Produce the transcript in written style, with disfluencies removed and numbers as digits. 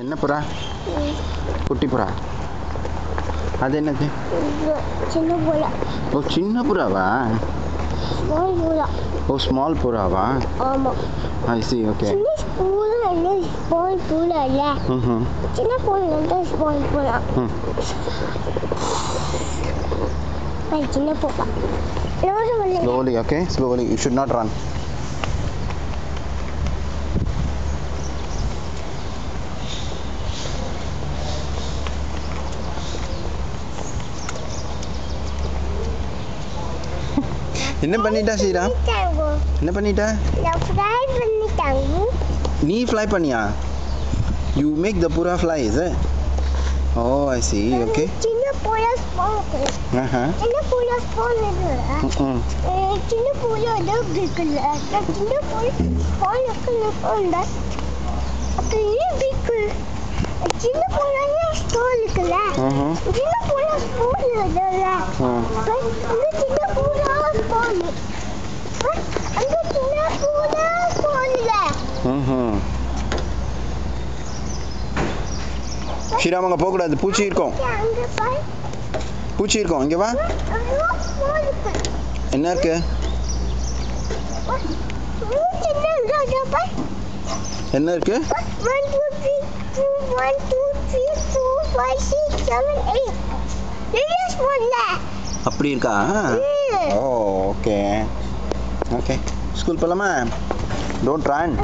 என்ன புறா? குட்டி புறா. அது என்னது? சின்ன புறா. ஓ, சின்ன புறாவா? ஸ்மால் புறா. ஓ, ஸ்மால் புறாவா? ஆமா. ஐ சி. ஓகே. சின்ன புறா இல்ல, ஸ்மால் புறா இல்ல. சின்ன புறா இல்ல, ஸ்மால் புறா. சின்ன புறா. Slowly, okay? Slowly. You should not run. என்ன பண்ணிட்டா ஸ்ரீராம்? என்ன பண்ணிட்ட? நான் ஃப்ளை பண்ணிட்டாங்க. நீ ஃப்ளை பண்ணியா? You make the pura fly, is it? Oh, I see. Okay. சின்ன புறா ஸ்மால். சின்ன புறா ஸ்மால் இல்ல. சின்ன புறா தான் பிக்ல. சின்ன புறா ஸ்மால் இருக்குல்ல. அப்படியே பிக். சின்ன புறா ஸ்மால் இருக்குல்ல. சின்ன புறா ஸ்மால் இல்ல. அந்த சின்ன புறா ஸ்மால். அந்த சின்ன புறா ஸ்மால் இல்ல. ஸ்ரீராம், அங்கே போகக்கூடாது. பூச்சி இருக்கும். பூச்சி இருக்கும். இங்கே வா. என்ன இருக்கு? என்ன இருக்கு? 1 2 3 2 1 2 3 4 5 6 7 8. Yes, one. அப்படி இருக்கா? ஓ, ஓகே. ஓகே. ஸ்கூல் போகலாமா? Don't run.